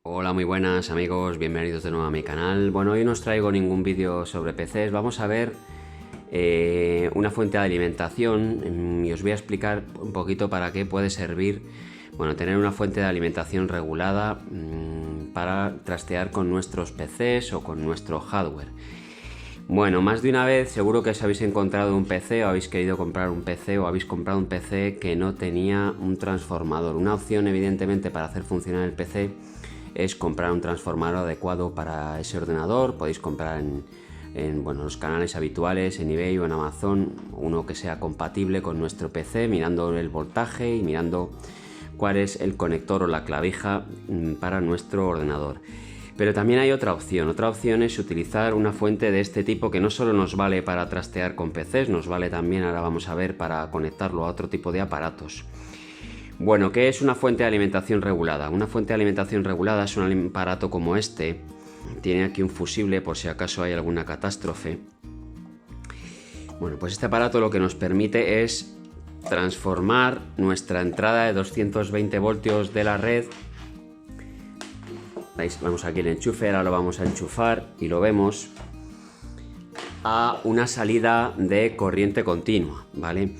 Hola, muy buenas amigos, bienvenidos de nuevo a mi canal. Bueno, hoy no os traigo ningún vídeo sobre PCs, vamos a ver una fuente de alimentación y os voy a explicar un poquito para qué puede servir, bueno, tener una fuente de alimentación regulada para trastear con nuestros PCs o con nuestro hardware. Bueno, más de una vez seguro que os habéis encontrado un PC o habéis querido comprar un PC o habéis comprado un PC que no tenía un transformador. Una opción evidentemente para hacer funcionar el PC es comprar un transformador adecuado para ese ordenador. Podéis comprar en los canales habituales, en eBay o en Amazon, uno que sea compatible con nuestro PC, mirando el voltaje y mirando cuál es el conector o la clavija para nuestro ordenador. Pero también hay otra opción es utilizar una fuente de este tipo que no solo nos vale para trastear con PCs, nos vale también, ahora vamos a ver, para conectarlo a otro tipo de aparatos. Bueno, ¿qué es una fuente de alimentación regulada? Una fuente de alimentación regulada es un aparato como este. Tiene aquí un fusible por si acaso hay alguna catástrofe. Bueno, pues este aparato lo que nos permite es transformar nuestra entrada de 220 voltios de la red. ¿Veis? Vamos aquí el enchufe, ahora lo vamos a enchufar y lo vemos, a una salida de corriente continua, ¿vale?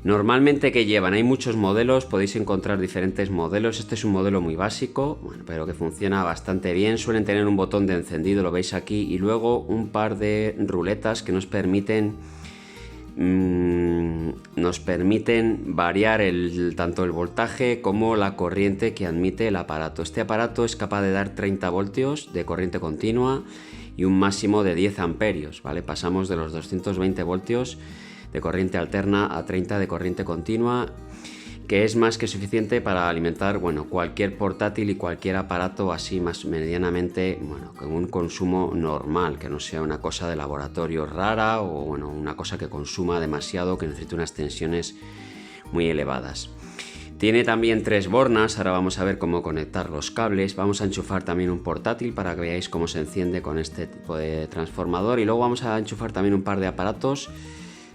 Normalmente, ¿qué llevan? Hay muchos modelos, podéis encontrar diferentes modelos. Este es un modelo muy básico, bueno, pero que funciona bastante bien. Suelen tener un botón de encendido, lo veis aquí, y luego un par de ruletas que nos permiten variar tanto el voltaje como la corriente que admite el aparato. Este aparato es capaz de dar 30 voltios de corriente continua y un máximo de 10 amperios, ¿vale? Pasamos de los 220 voltios de corriente alterna a 30 de corriente continua, que es más que suficiente para alimentar, bueno, cualquier portátil y cualquier aparato así más medianamente, bueno, con un consumo normal, que no sea una cosa de laboratorio rara o, bueno, una cosa que consuma demasiado, que necesite unas tensiones muy elevadas. Tiene también 3 bornas, ahora vamos a ver cómo conectar los cables. Vamos a enchufar también un portátil para que veáis cómo se enciende con este tipo de transformador, y luego vamos a enchufar también un par de aparatos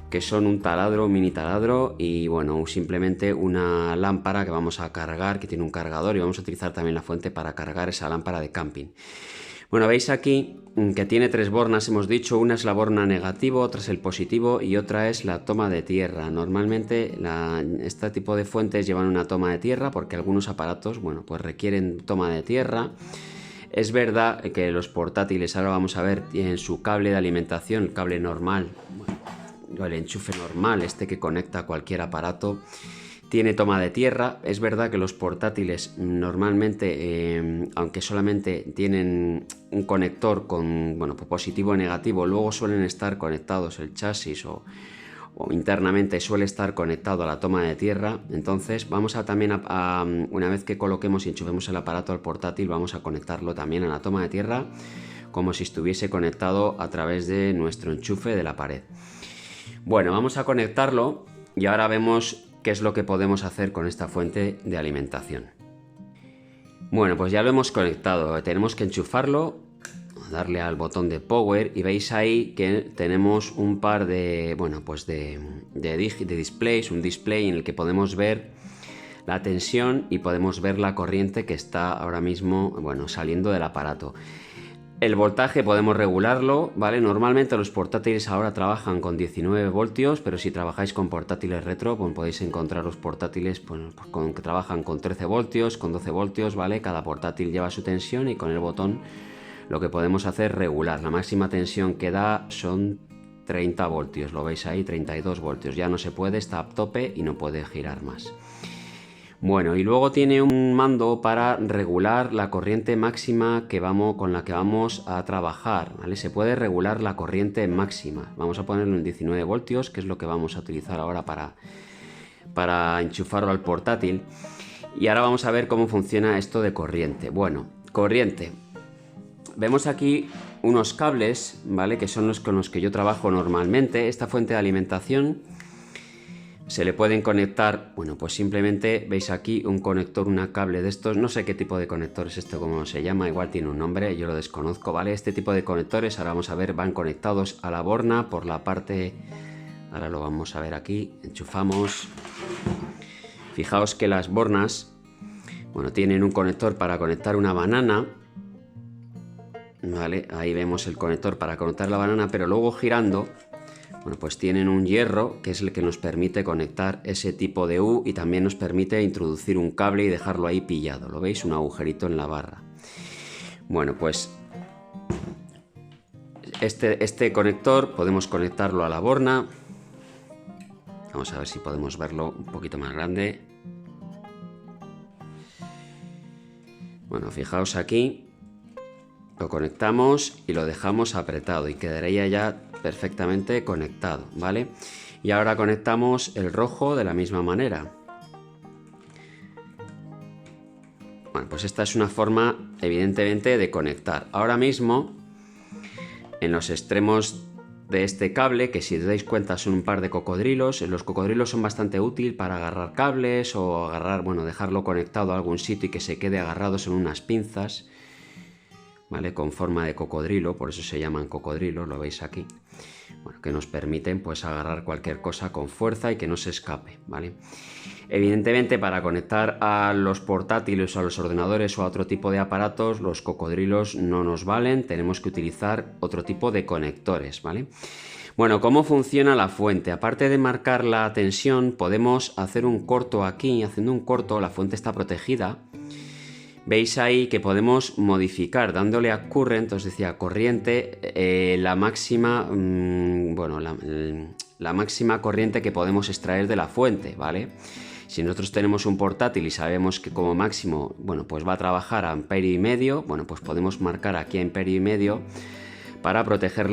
que son un taladro, un mini taladro, y bueno, simplemente una lámpara que vamos a cargar, que tiene un cargador, y vamos a utilizar también la fuente para cargar esa lámpara de camping. Bueno, veis aquí que tiene 3 bornas, hemos dicho. Una es la borna negativo, otra es el positivo y otra es la toma de tierra. Normalmente este tipo de fuentes llevan una toma de tierra porque algunos aparatos, bueno, pues requieren toma de tierra. Es verdad que los portátiles, ahora vamos a ver, tienen su cable de alimentación, el cable normal, el enchufe normal, este que conecta a cualquier aparato, tiene toma de tierra. Es verdad que los portátiles normalmente, aunque solamente tienen un conector con, bueno, positivo y negativo, luego suelen estar conectados el chasis o internamente suele estar conectado a la toma de tierra. Entonces vamos a también una vez que coloquemos y enchufemos el aparato al portátil, vamos a conectarlo también a la toma de tierra como si estuviese conectado a través de nuestro enchufe de la pared. Bueno, vamos a conectarlo y ahora vemos qué es lo que podemos hacer con esta fuente de alimentación. Bueno, pues ya lo hemos conectado, tenemos que enchufarlo, darle al botón de power, y veis ahí que tenemos un par de, bueno, pues de displays, un display en el que podemos ver la tensión y podemos ver la corriente que está ahora mismo, bueno, saliendo del aparato. El voltaje podemos regularlo, ¿vale? Normalmente los portátiles ahora trabajan con 19 voltios, pero si trabajáis con portátiles retro, pues podéis encontrar los portátiles que trabajan con 13 voltios, con 12 voltios, ¿vale? Cada portátil lleva su tensión y con el botón lo que podemos hacer es regular. La máxima tensión que da son 30 voltios, lo veis ahí, 32 voltios. Ya no se puede, está a tope y no puede girar más. Bueno, y luego tiene un mando para regular la corriente máxima con la que vamos a trabajar, ¿vale? Se puede regular la corriente máxima. Vamos a ponerlo en 19 voltios, que es lo que vamos a utilizar ahora para enchufarlo al portátil. Y ahora vamos a ver cómo funciona esto de corriente. Bueno, corriente. Vemos aquí unos cables, ¿vale? Que son los con los que yo trabajo normalmente. Esta fuente de alimentación se le pueden conectar, bueno, pues simplemente veis aquí un conector, una cable de estos, no sé qué tipo de conector es esto, cómo se llama, igual tiene un nombre, yo lo desconozco, ¿vale? Este tipo de conectores, ahora vamos a ver, van conectados a la borna por la parte, ahora lo vamos a ver aquí, enchufamos. Fijaos que las bornas Bueno, tienen un conector para conectar una banana. Vale, ahí vemos el conector para conectar la banana, pero luego girando, bueno, pues tienen un hierro que es el que nos permite conectar ese tipo de U y también nos permite introducir un cable y dejarlo ahí pillado. ¿Lo veis? Un agujerito en la barra. Bueno, pues este conector podemos conectarlo a la borna. Vamos a ver si podemos verlo un poquito más grande. Bueno, fijaos aquí. Lo conectamos y lo dejamos apretado y quedaría ya perfectamente conectado, ¿vale? Y ahora conectamos el rojo de la misma manera. Bueno, pues esta es una forma evidentemente de conectar. Ahora mismo, en los extremos de este cable, que si os dais cuenta son un par de cocodrilos, los cocodrilos son bastante útiles para agarrar cables o agarrar, bueno, dejarlo conectado a algún sitio y que se quede agarrado, son unas pinzas, ¿vale? Con forma de cocodrilo, por eso se llaman cocodrilos, lo veis aquí. Bueno, que nos permiten pues agarrar cualquier cosa con fuerza y que no se escape, ¿vale? Evidentemente, para conectar a los portátiles, a los ordenadores o a otro tipo de aparatos, los cocodrilos no nos valen, tenemos que utilizar otro tipo de conectores, ¿vale? Bueno, ¿cómo funciona la fuente? Aparte de marcar la tensión, podemos hacer un corto aquí. Haciendo un corto, la fuente está protegida. Veis ahí que podemos modificar dándole a current, os decía corriente, la máxima, bueno, la máxima corriente que podemos extraer de la fuente, ¿vale? Si nosotros tenemos un portátil y sabemos que como máximo, bueno, pues va a trabajar a amperio y medio, bueno, pues podemos marcar aquí a amperio y medio para proteger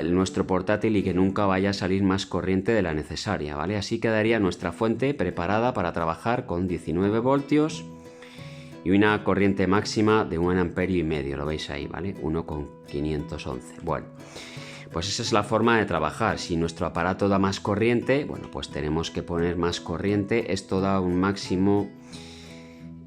nuestro portátil y que nunca vaya a salir más corriente de la necesaria, ¿vale? Así quedaría nuestra fuente preparada para trabajar con 19 voltios y una corriente máxima de 1 amperio y medio, lo veis ahí, ¿vale? 1,511. Bueno, pues esa es la forma de trabajar. Si nuestro aparato da más corriente, bueno, pues tenemos que poner más corriente. Esto da un máximo,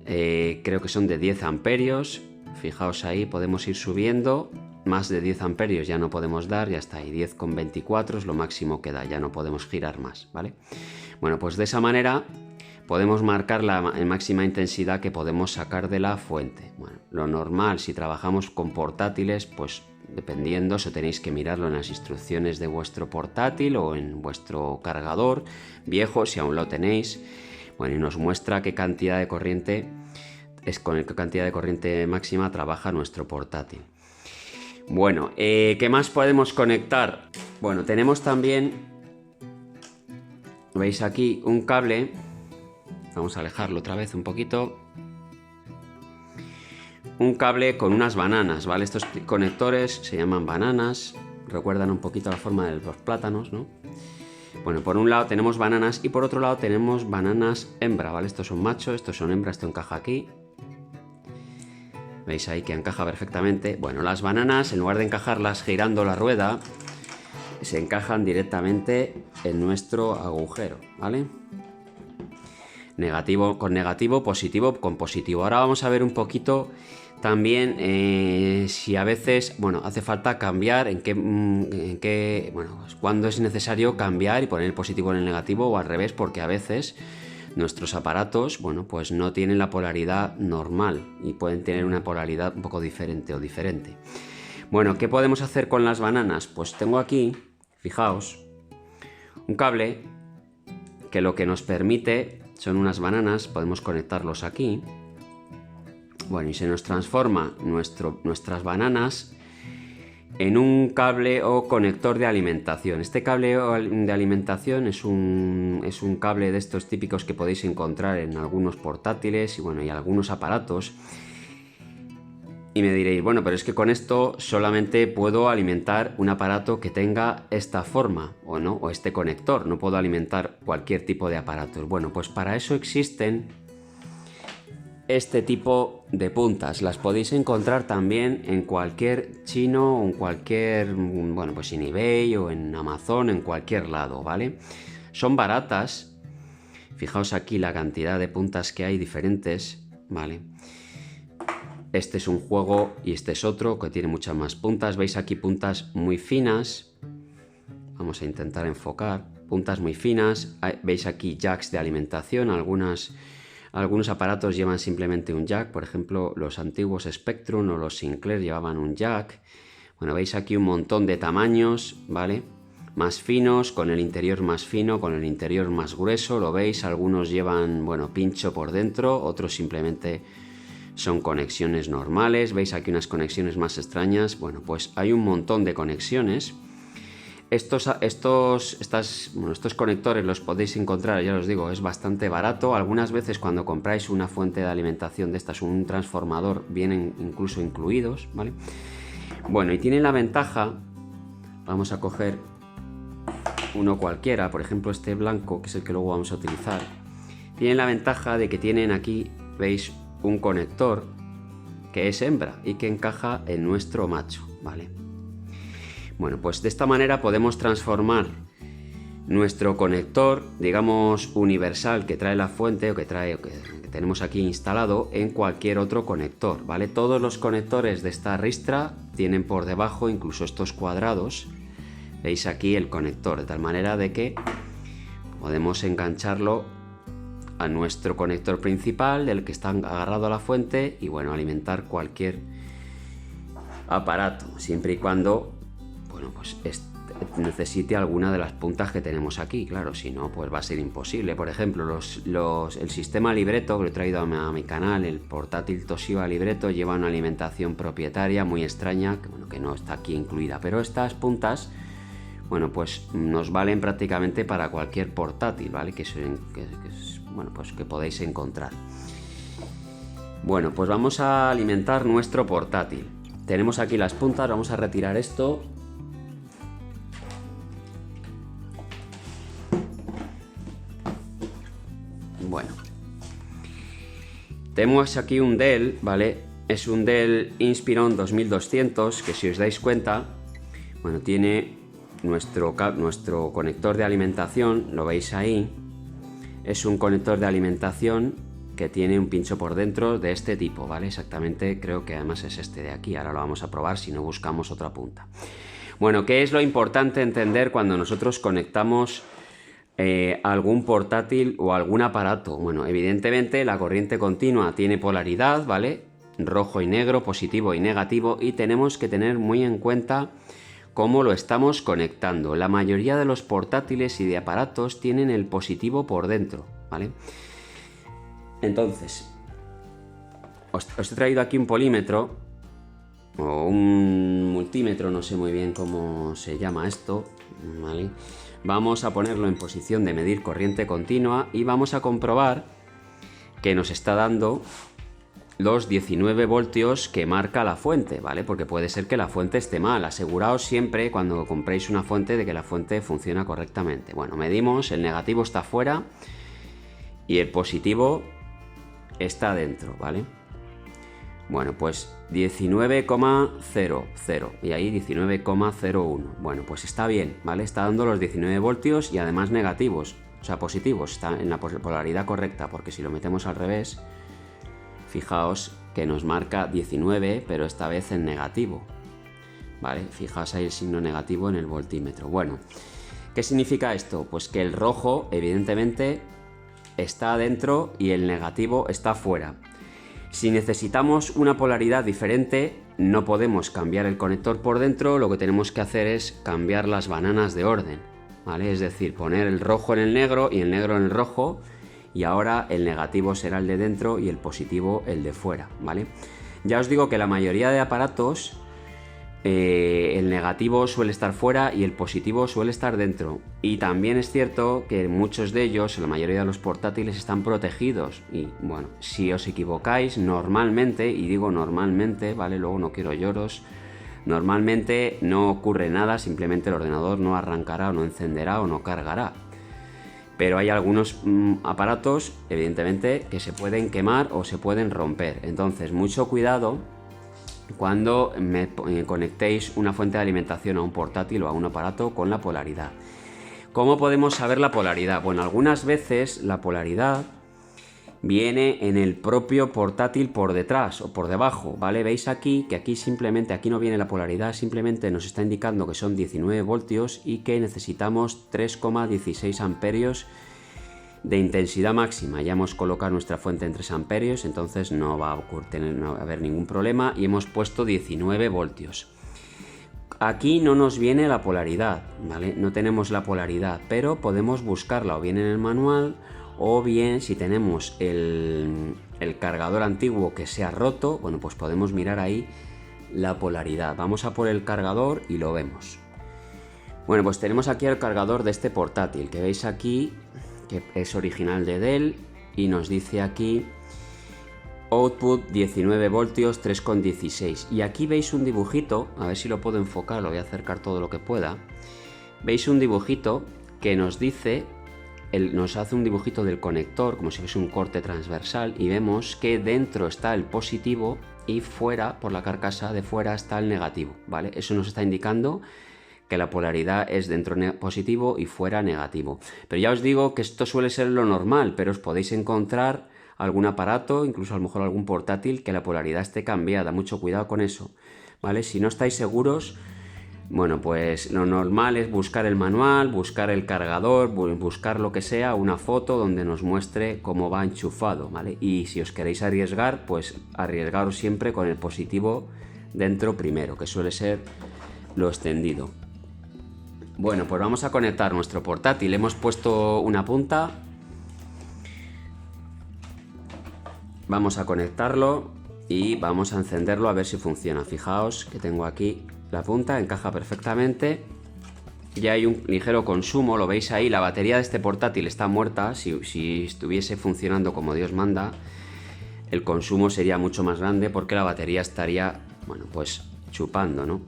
creo que son de 10 amperios. Fijaos ahí, podemos ir subiendo. Más de 10 amperios ya no podemos dar, ya está ahí, 10,24 es lo máximo que da, ya no podemos girar más, ¿vale? Bueno, pues de esa manera podemos marcar la máxima intensidad que podemos sacar de la fuente. Bueno, lo normal, si trabajamos con portátiles, pues dependiendo, eso tenéis que mirarlo en las instrucciones de vuestro portátil o en vuestro cargador viejo, si aún lo tenéis. Bueno, y nos muestra qué cantidad de corriente es con qué cantidad de corriente máxima trabaja nuestro portátil. Bueno, ¿qué más podemos conectar? Bueno, tenemos también, veis aquí un cable. Vamos a alejarlo otra vez un poquito. Un cable con unas bananas, ¿vale? Estos conectores se llaman bananas. Recuerdan un poquito la forma de los plátanos, ¿no? Bueno, por un lado tenemos bananas y por otro lado tenemos bananas hembra, ¿vale? Estos son machos, estos son hembras, esto encaja aquí. ¿Veis ahí que encaja perfectamente? Bueno, las bananas, en lugar de encajarlas girando la rueda, se encajan directamente en nuestro agujero, ¿vale? Negativo con negativo, positivo con positivo. Ahora vamos a ver un poquito también si a veces, bueno, hace falta cambiar bueno, pues cuando es necesario cambiar y poner el positivo en el negativo o al revés, porque a veces nuestros aparatos, bueno, pues no tienen la polaridad normal y pueden tener una polaridad un poco diferente o diferente. Bueno, ¿qué podemos hacer con las bananas? Pues tengo aquí, fijaos, un cable que lo que nos permite son unas bananas, podemos conectarlos aquí. Bueno, y se nos transforma nuestras bananas en un cable o conector de alimentación. Este cable de alimentación es un cable de estos típicos que podéis encontrar en algunos portátiles y bueno, y algunos aparatos. Y me diréis, bueno, pero es que con esto solamente puedo alimentar un aparato que tenga esta forma, o no, o este conector, no puedo alimentar cualquier tipo de aparatos. Bueno, pues para eso existen este tipo de puntas. Las podéis encontrar también en cualquier chino o en cualquier, bueno, pues en eBay o en Amazon, en cualquier lado, ¿vale? Son baratas. Fijaos aquí la cantidad de puntas que hay diferentes, ¿vale? Este es un juego y este es otro que tiene muchas más puntas. Veis aquí puntas muy finas. Vamos a intentar enfocar. Puntas muy finas. Veis aquí jacks de alimentación. Algunas Algunos aparatos llevan simplemente un jack, por ejemplo los antiguos Spectrum o los Sinclair llevaban un jack. Bueno, veis aquí un montón de tamaños, ¿vale? Más finos, con el interior más fino, con el interior más grueso, lo veis, algunos llevan, bueno, pincho por dentro, otros simplemente son conexiones normales, veis aquí unas conexiones más extrañas. Bueno, pues hay un montón de conexiones. Estos conectores los podéis encontrar, ya os digo, es bastante barato. Algunas veces cuando compráis una fuente de alimentación de estas, un transformador, vienen incluso incluidos, ¿vale? Bueno, y tienen la ventaja, vamos a coger uno cualquiera, por ejemplo este blanco, que es el que luego vamos a utilizar. Tienen la ventaja de que tienen aquí, veis, un conector que es hembra y que encaja en nuestro macho, ¿vale? Bueno, pues de esta manera podemos transformar nuestro conector, digamos, universal que trae la fuente o que tenemos aquí instalado en cualquier otro conector, ¿vale? Todos los conectores de esta ristra tienen por debajo incluso estos cuadrados. Veis aquí el conector, de tal manera de que podemos engancharlo a nuestro conector principal, del que está agarrado a la fuente, y bueno, alimentar cualquier aparato, siempre y cuando, bueno, pues necesite alguna de las puntas que tenemos aquí. Claro, si no, pues va a ser imposible. Por ejemplo, el sistema Libretto, que lo he traído a mi canal, el portátil Toshiba Libretto, lleva una alimentación propietaria muy extraña, que no está aquí incluida, pero estas puntas, bueno, pues nos valen prácticamente para cualquier portátil, ¿vale? Bueno, pues que podéis encontrar. Bueno, pues vamos a alimentar nuestro portátil. Tenemos aquí las puntas, vamos a retirar esto. Bueno, tenemos aquí un Dell, ¿vale? Es un Dell Inspiron 2200, que si os dais cuenta, bueno, tiene nuestro conector de alimentación, lo veis ahí. Es un conector de alimentación que tiene un pincho por dentro de este tipo, ¿vale? Exactamente, creo que además es este de aquí. Ahora lo vamos a probar si no buscamos otra punta. Bueno, ¿qué es lo importante entender cuando nosotros conectamos algún portátil o algún aparato? Bueno, evidentemente la corriente continua tiene polaridad, ¿vale? Rojo y negro, positivo y negativo, y tenemos que tener muy en cuenta cómo lo estamos conectando. La mayoría de los portátiles y de aparatos tienen el positivo por dentro, ¿vale? Entonces, os he traído aquí un polímetro o un multímetro, no sé muy bien cómo se llama esto, ¿vale? Vamos a ponerlo en posición de medir corriente continua y vamos a comprobar que nos está dando los 19 voltios que marca la fuente, ¿vale? Porque puede ser que la fuente esté mal. Aseguraos siempre cuando compréis una fuente de que la fuente funciona correctamente. Bueno, medimos, el negativo está fuera y el positivo está dentro, ¿vale? Bueno, pues 19,00 y ahí 19,01. Bueno, pues está bien, ¿vale? Está dando los 19 voltios y además negativos, o sea, positivos. Está en la polaridad correcta, porque si lo metemos al revés, fijaos que nos marca 19, pero esta vez en negativo, ¿vale? Fijaos ahí el signo negativo en el voltímetro. Bueno, ¿qué significa esto? Pues que el rojo, evidentemente, está adentro y el negativo está fuera. Si necesitamos una polaridad diferente, no podemos cambiar el conector por dentro, lo que tenemos que hacer es cambiar las bananas de orden, ¿vale? Es decir, poner el rojo en el negro y el negro en el rojo, y ahora el negativo será el de dentro y el positivo el de fuera, ¿vale? Ya os digo que la mayoría de aparatos el negativo suele estar fuera y el positivo suele estar dentro, y también es cierto que muchos de ellos, la mayoría de los portátiles, están protegidos. Y bueno, si os equivocáis normalmente, y digo normalmente, ¿vale? Luego no quiero lloros, normalmente no ocurre nada, simplemente el ordenador no arrancará o no encenderá o no cargará. Pero hay algunos aparatos, evidentemente, que se pueden quemar o se pueden romper. Entonces, mucho cuidado cuando conectéis una fuente de alimentación a un portátil o a un aparato con la polaridad. ¿Cómo podemos saber la polaridad? Bueno, algunas veces la polaridad viene en el propio portátil por detrás o por debajo, ¿vale? Veis aquí que aquí no viene la polaridad, simplemente nos está indicando que son 19 voltios y que necesitamos 3,16 amperios de intensidad máxima. Ya hemos colocado nuestra fuente en 3 amperios, entonces no va a haber ningún problema, y hemos puesto 19 voltios. Aquí no nos viene la polaridad, ¿vale? No tenemos la polaridad, pero podemos buscarla o bien en el manual o bien si tenemos el cargador antiguo que se ha roto, bueno, pues podemos mirar ahí la polaridad. Vamos a por el cargador y lo vemos. Bueno, pues tenemos aquí el cargador de este portátil que veis aquí, que es original de Dell, y nos dice aquí output 19 voltios 3,16, y aquí veis un dibujito, a ver si lo puedo enfocar, lo voy a acercar todo lo que pueda. Veis un dibujito que nos dice, nos hace un dibujito del conector como si fuese un corte transversal, y vemos que dentro está el positivo y fuera, por la carcasa de fuera, está el negativo, ¿vale? Eso nos está indicando que la polaridad es dentro positivo y fuera negativo. Pero ya os digo que esto suele ser lo normal, pero os podéis encontrar algún aparato, incluso a lo mejor algún portátil, que la polaridad esté cambiada. Mucho cuidado con eso, ¿vale? Si no estáis seguros, bueno, pues lo normal es buscar el manual, buscar el cargador, buscar lo que sea, una foto donde nos muestre cómo va enchufado, ¿vale? Y si os queréis arriesgar, pues arriesgaros siempre con el positivo dentro primero, que suele ser lo extendido. Bueno, pues vamos a conectar nuestro portátil. Hemos puesto una punta. Vamos a conectarlo y vamos a encenderlo a ver si funciona. Fijaos que tengo aquí la punta, encaja perfectamente. Ya hay un ligero consumo, lo veis ahí. La batería de este portátil está muerta. Si estuviese funcionando como Dios manda, el consumo sería mucho más grande porque la batería estaría, bueno, pues chupando, ¿no?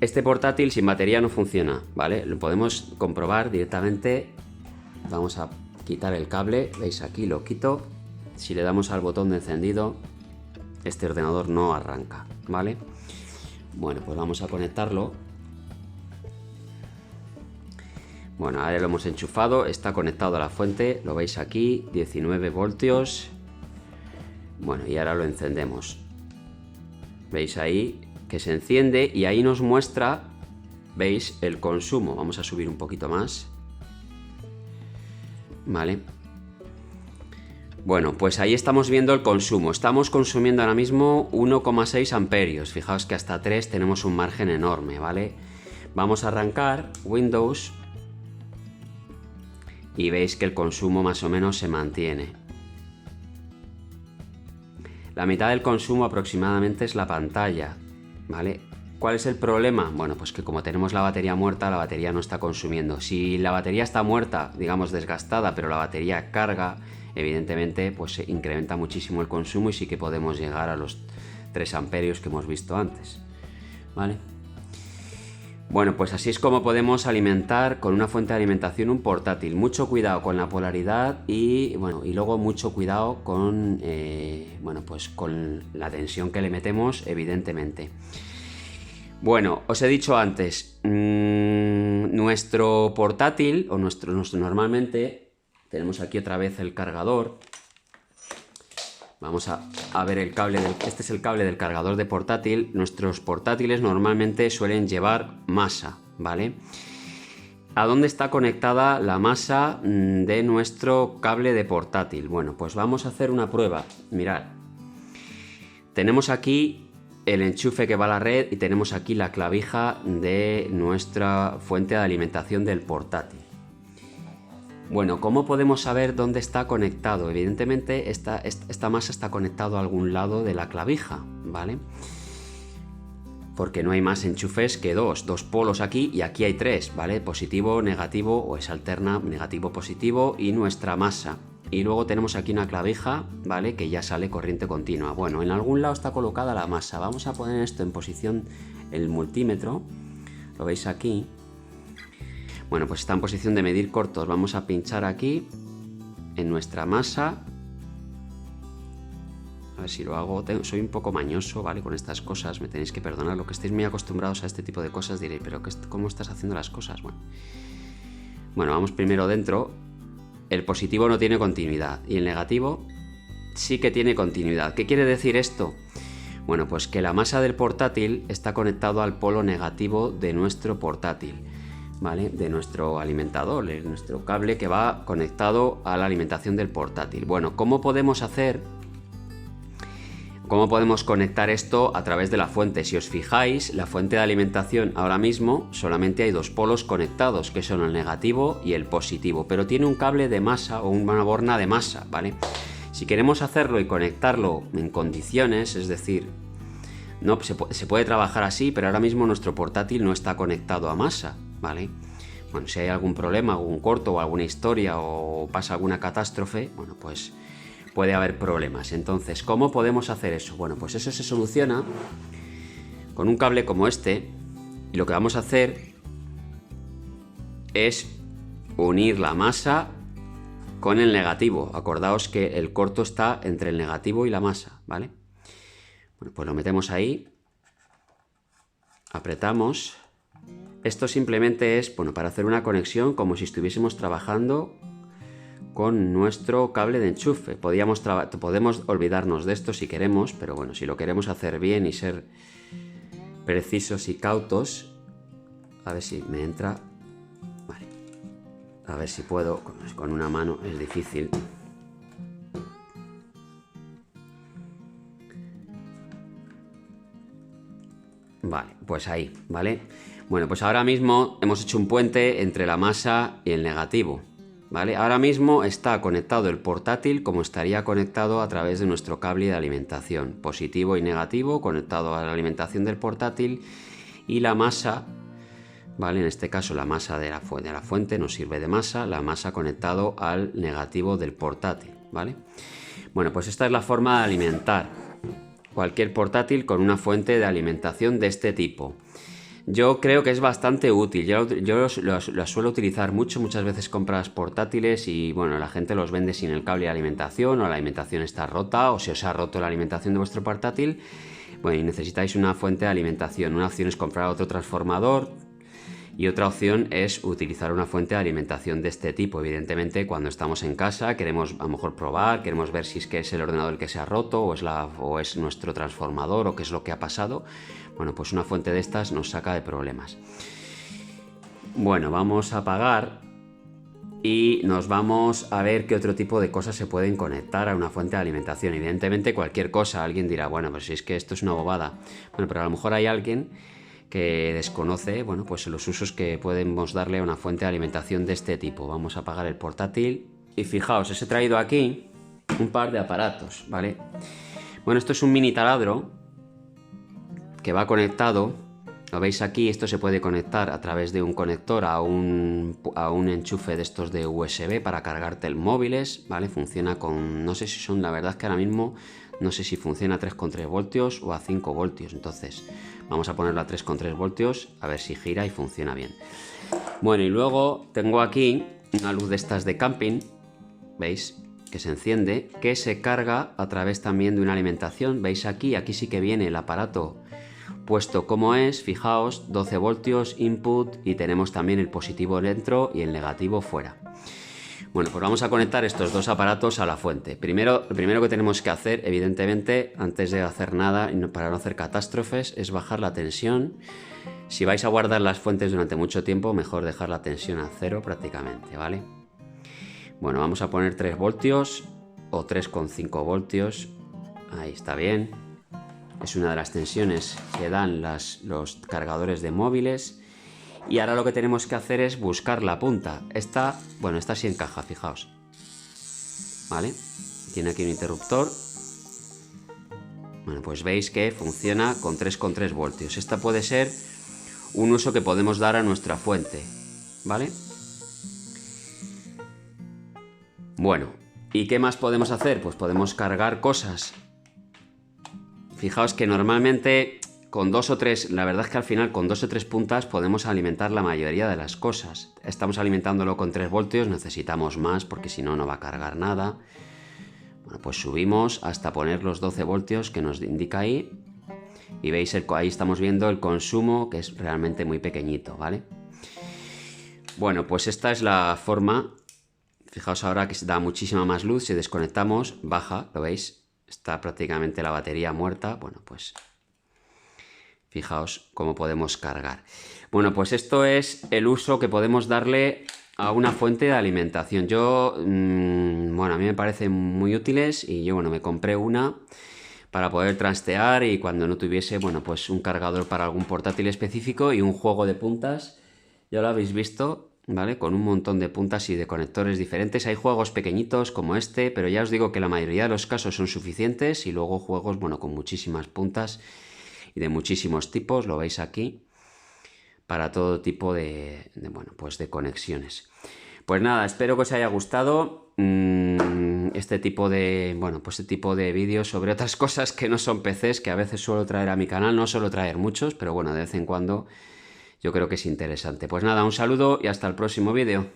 Este portátil sin batería no funciona, ¿vale? Lo podemos comprobar directamente. Vamos a quitar el cable, veis aquí, lo quito. Si le damos al botón de encendido, este ordenador no arranca, ¿vale? Bueno, pues vamos a conectarlo. Bueno, ahora lo hemos enchufado, está conectado a la fuente, lo veis aquí, 19 voltios. Bueno, y ahora lo encendemos. Veis ahí que se enciende y ahí nos muestra, veis, el consumo. Vamos a subir un poquito más. Vale. Bueno, pues ahí estamos viendo el consumo. Estamos consumiendo ahora mismo 1,6 amperios. Fijaos que hasta 3 tenemos un margen enorme, ¿vale? Vamos a arrancar Windows y veis que el consumo más o menos se mantiene. La mitad del consumo aproximadamente es la pantalla, ¿vale? ¿Cuál es el problema? Bueno, pues que como tenemos la batería muerta, la batería no está consumiendo. Si la batería está muerta, digamos desgastada, pero la batería carga, evidentemente pues se incrementa muchísimo el consumo y sí que podemos llegar a los 3 amperios que hemos visto antes, ¿vale? Bueno, pues así es como podemos alimentar con una fuente de alimentación un portátil. Mucho cuidado con la polaridad y bueno, y luego mucho cuidado con bueno, pues con la tensión que le metemos, evidentemente. Bueno, os he dicho antes, nuestro portátil o nuestro normalmente tenemos aquí otra vez el cargador. Vamos a ver el cable, este es el cable del cargador de portátil. Nuestros portátiles normalmente suelen llevar masa, ¿vale? ¿A dónde está conectada la masa de nuestro cable de portátil? Bueno, pues vamos a hacer una prueba. Mirad, tenemos aquí el enchufe que va a la red y tenemos aquí la clavija de nuestra fuente de alimentación del portátil. Bueno, ¿cómo podemos saber dónde está conectado? Evidentemente esta masa está conectada a algún lado de la clavija, ¿vale? Porque no hay más enchufes que dos polos aquí y aquí hay 3, ¿vale? Positivo, negativo, o es alterna, negativo, positivo, y nuestra masa. Y luego tenemos aquí una clavija, ¿vale? Que ya sale corriente continua. Bueno, en algún lado está colocada la masa. Vamos a poner esto en posición, el multímetro, lo veis aquí. Bueno, pues está en posición de medir cortos. Vamos a pinchar aquí en nuestra masa. A ver si lo hago. Soy un poco mañoso, ¿vale? Con estas cosas, me tenéis que perdonar. Lo que estéis muy acostumbrados a este tipo de cosas diréis, pero ¿cómo estás haciendo las cosas? Bueno, vamos primero dentro. El positivo no tiene continuidad y el negativo sí que tiene continuidad. ¿Qué quiere decir esto? Bueno, pues que la masa del portátil está conectado al polo negativo de nuestro portátil. ¿vale? De nuestro alimentador, nuestro cable que va conectado a la alimentación del portátil. Bueno, ¿cómo podemos conectar esto a través de la fuente? Si os fijáis, la fuente de alimentación ahora mismo solamente hay dos polos conectados, que son el negativo y el positivo, pero tiene un cable de masa o una borna de masa, ¿vale? Si queremos hacerlo y conectarlo en condiciones, es decir, no se puede trabajar así, pero ahora mismo nuestro portátil no está conectado a masa, ¿vale? Bueno, si hay algún problema, algún corto o alguna historia o pasa alguna catástrofe, bueno, pues puede haber problemas. Entonces, ¿cómo podemos hacer eso? Bueno, pues eso se soluciona con un cable como este, y lo que vamos a hacer es unir la masa con el negativo. Acordaos que el corto está entre el negativo y la masa, ¿vale? Bueno, pues lo metemos ahí, apretamos. Esto simplemente es, bueno, para hacer una conexión como si estuviésemos trabajando con nuestro cable de enchufe. Podemos olvidarnos de esto si queremos, pero bueno, si lo queremos hacer bien y ser precisos y cautos, a ver si me entra. Vale, a ver si puedo, con una mano es difícil. Vale, pues ahí, ¿vale? Bueno, pues ahora mismo hemos hecho un puente entre la masa y el negativo, ¿vale? Ahora mismo está conectado el portátil como estaría conectado a través de nuestro cable de alimentación, positivo y negativo, conectado a la alimentación del portátil, y la masa, ¿vale? En este caso la masa de la fuente nos sirve de masa, la masa conectado al negativo del portátil, ¿vale? Bueno, pues esta es la forma de alimentar cualquier portátil con una fuente de alimentación de este tipo. Yo creo que es bastante útil. Yo lo suelo utilizar muchas veces compras portátiles y bueno, la gente los vende sin el cable de alimentación, o la alimentación está rota, o se os ha roto la alimentación de vuestro portátil. Bueno, y necesitáis una fuente de alimentación. Una opción es comprar otro transformador y otra opción es utilizar una fuente de alimentación de este tipo. Evidentemente, cuando estamos en casa queremos a lo mejor probar, queremos ver si es que es el ordenador el que se ha roto o es nuestro transformador o qué es lo que ha pasado. Bueno, pues una fuente de estas nos saca de problemas. Bueno, vamos a apagar y nos vamos a ver qué otro tipo de cosas se pueden conectar a una fuente de alimentación. Evidentemente cualquier cosa. Alguien dirá, bueno, pues si es que esto es una bobada. Bueno, pero a lo mejor hay alguien que desconoce, bueno, pues los usos que podemos darle a una fuente de alimentación de este tipo. Vamos a apagar el portátil y fijaos, os he traído aquí un par de aparatos, ¿vale? Bueno, esto es un mini taladro que va conectado, lo veis aquí, esto se puede conectar a través de un conector a un enchufe de estos de USB para cargarte el móviles, ¿vale? Funciona con, no sé si son, la verdad es que ahora mismo no sé si funciona a 3,3 voltios o a 5 voltios, entonces vamos a ponerlo a 3,3 voltios a ver si gira y funciona bien. Bueno, y luego tengo aquí una luz de estas de camping, ¿veis? Que se enciende, que se carga a través también de una alimentación. ¿Veis aquí? Aquí sí que viene el aparato puesto como es, fijaos, 12 voltios input y tenemos también el positivo dentro y el negativo fuera. Bueno, pues vamos a conectar estos dos aparatos a la fuente. Lo primero que tenemos que hacer, evidentemente, antes de hacer nada, para no hacer catástrofes, es bajar la tensión. Si vais a guardar las fuentes durante mucho tiempo, mejor dejar la tensión a 0 prácticamente, ¿vale? Bueno, vamos a poner 3 voltios o 3,5 voltios. Ahí está bien. Es una de las tensiones que dan los cargadores de móviles. Y ahora lo que tenemos que hacer es buscar la punta. Esta sí encaja, fijaos. ¿Vale? Tiene aquí un interruptor. Bueno, pues veis que funciona con 3,3 voltios. Esta puede ser un uso que podemos dar a nuestra fuente. ¿Vale? Bueno, ¿y qué más podemos hacer? Pues podemos cargar cosas. Fijaos que normalmente con 2 o 3, la verdad es que al final con 2 o 3 puntas podemos alimentar la mayoría de las cosas. Estamos alimentándolo con 3 voltios, necesitamos más porque si no, no va a cargar nada. Bueno, pues subimos hasta poner los 12 voltios que nos indica ahí. Y veis, ahí estamos viendo el consumo, que es realmente muy pequeñito, ¿vale? Bueno, pues esta es la forma. Fijaos ahora que se da muchísima más luz. Si desconectamos, baja, ¿lo veis? Está prácticamente la batería muerta. Bueno, pues Fijaos cómo podemos cargar. Bueno, pues esto es el uso que podemos darle a una fuente de alimentación. Yo, bueno, a mí me parecen muy útiles y yo, bueno, me compré una para poder trastear y cuando no tuviese, bueno, pues un cargador para algún portátil específico y un juego de puntas. Ya lo habéis visto, ¿vale? Con un montón de puntas y de conectores diferentes. Hay juegos pequeñitos como este, pero ya os digo que la mayoría de los casos son suficientes y luego juegos, bueno, con muchísimas puntas y de muchísimos tipos, lo veis aquí, para todo tipo bueno, pues de conexiones. Pues nada, espero que os haya gustado este tipo de, bueno, pues este tipo de vídeos sobre otras cosas que no son PCs, que a veces suelo traer a mi canal, no suelo traer muchos, pero bueno, de vez en cuando yo creo que es interesante. Pues nada, un saludo y hasta el próximo vídeo.